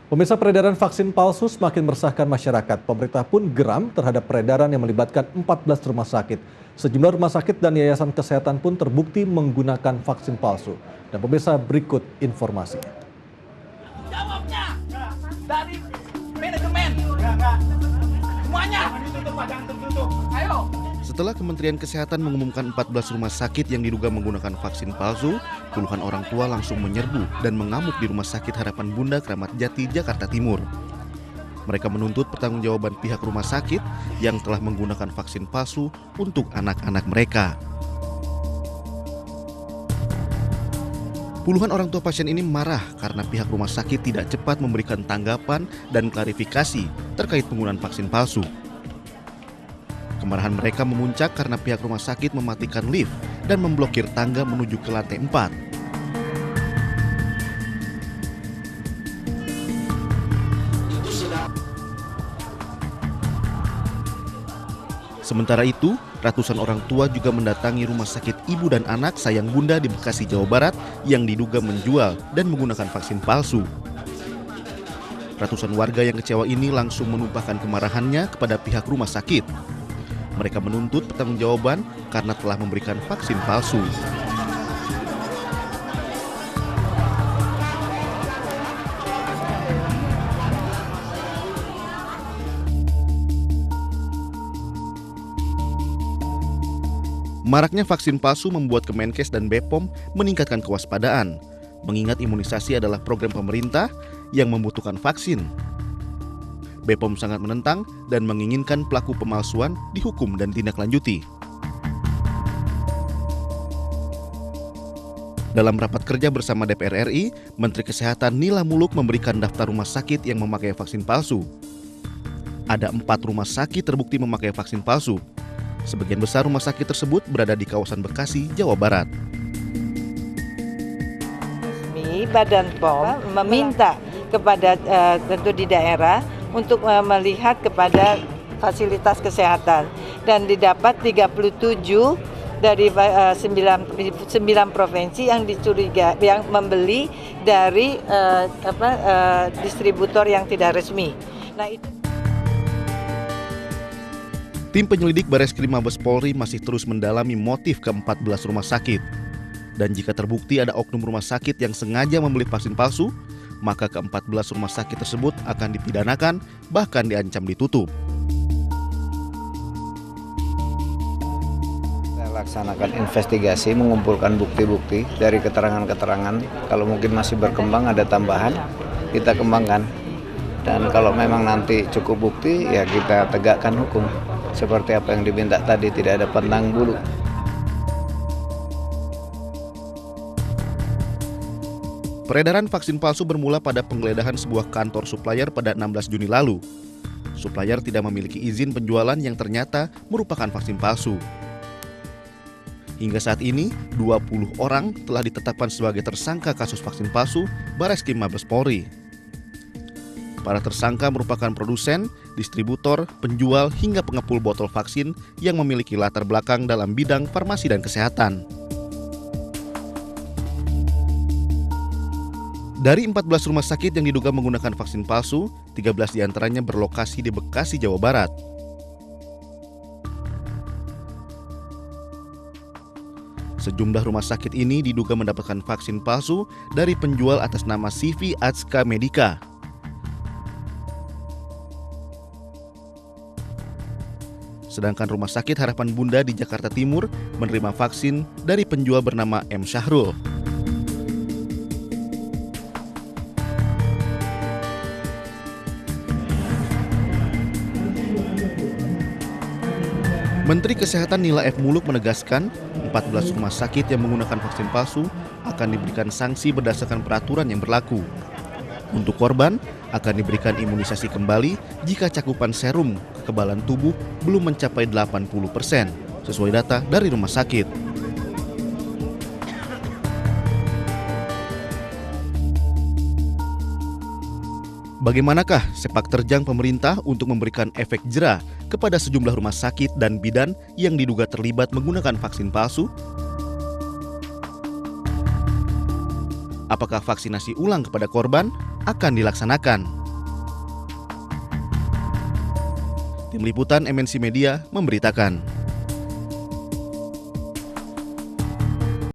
Pemirsa, peredaran vaksin palsu semakin meresahkan masyarakat. Pemerintah pun geram terhadap peredaran yang melibatkan 14 rumah sakit. Sejumlah rumah sakit dan yayasan kesehatan pun terbukti menggunakan vaksin palsu. Dan pemirsa, berikut informasinya. Jawabnya dari manajemen. Semuanya. Ayo. Setelah Kementerian Kesehatan mengumumkan 14 rumah sakit yang diduga menggunakan vaksin palsu, puluhan orang tua langsung menyerbu dan mengamuk di Rumah Sakit Harapan Bunda Kramat Jati, Jakarta Timur. Mereka menuntut pertanggungjawaban pihak rumah sakit yang telah menggunakan vaksin palsu untuk anak-anak mereka. Puluhan orang tua pasien ini marah karena pihak rumah sakit tidak cepat memberikan tanggapan dan klarifikasi terkait penggunaan vaksin palsu. Kemarahan mereka memuncak karena pihak rumah sakit mematikan lift dan memblokir tangga menuju ke lantai 4. Sementara itu, ratusan orang tua juga mendatangi Rumah Sakit Ibu dan Anak Sayang Bunda di Bekasi, Jawa Barat yang diduga menjual dan menggunakan vaksin palsu. Ratusan warga yang kecewa ini langsung menumpahkan kemarahannya kepada pihak rumah sakit. Mereka menuntut pertanggungjawaban karena telah memberikan vaksin palsu. Maraknya vaksin palsu membuat Kemenkes dan BPOM meningkatkan kewaspadaan, mengingat imunisasi adalah program pemerintah yang membutuhkan vaksin. BPOM sangat menentang dan menginginkan pelaku pemalsuan dihukum dan ditindaklanjuti. Dalam rapat kerja bersama DPR RI, Menteri Kesehatan Nila Muluk memberikan daftar rumah sakit yang memakai vaksin palsu. Ada 4 rumah sakit terbukti memakai vaksin palsu. Sebagian besar rumah sakit tersebut berada di kawasan Bekasi, Jawa Barat. Badan POM meminta kepada tentu di daerah untuk melihat kepada fasilitas kesehatan dan didapat 37 dari 9 provinsi yang yang membeli dari distributor yang tidak resmi. Nah, itu Tim penyelidik Bareskrim Mabes Polri masih terus mendalami motif ke-14 rumah sakit. Dan jika terbukti ada oknum rumah sakit yang sengaja membeli vaksin palsu, maka ke-14 rumah sakit tersebut akan dipidanakan, bahkan diancam ditutup. Kita laksanakan investigasi, mengumpulkan bukti-bukti dari keterangan-keterangan. Kalau mungkin masih berkembang, ada tambahan, kita kembangkan. Dan kalau memang nanti cukup bukti, ya kita tegakkan hukum. Seperti apa yang diminta tadi, tidak ada pandang bulu. Peredaran vaksin palsu bermula pada penggeledahan sebuah kantor supplier pada 16 Juni lalu. Supplier tidak memiliki izin penjualan yang ternyata merupakan vaksin palsu. Hingga saat ini, 20 orang telah ditetapkan sebagai tersangka kasus vaksin palsu Bareskrim Mabes Polri. Para tersangka merupakan produsen, distributor, penjual, hingga pengepul botol vaksin yang memiliki latar belakang dalam bidang farmasi dan kesehatan. Dari 14 rumah sakit yang diduga menggunakan vaksin palsu, 13 diantaranya berlokasi di Bekasi, Jawa Barat. Sejumlah rumah sakit ini diduga mendapatkan vaksin palsu dari penjual atas nama CV Atska Medica. Sedangkan Rumah Sakit Harapan Bunda di Jakarta Timur menerima vaksin dari penjual bernama M. Syahrul. Menteri Kesehatan Nila F. Muluk menegaskan 14 rumah sakit yang menggunakan vaksin palsu akan diberikan sanksi berdasarkan peraturan yang berlaku. Untuk korban, akan diberikan imunisasi kembali jika cakupan serum kekebalan tubuh belum mencapai 80% sesuai data dari rumah sakit. Bagaimanakah sepak terjang pemerintah untuk memberikan efek jera kepada sejumlah rumah sakit dan bidan yang diduga terlibat menggunakan vaksin palsu? Apakah vaksinasi ulang kepada korban akan dilaksanakan? Tim Liputan MNC Media memberitakan.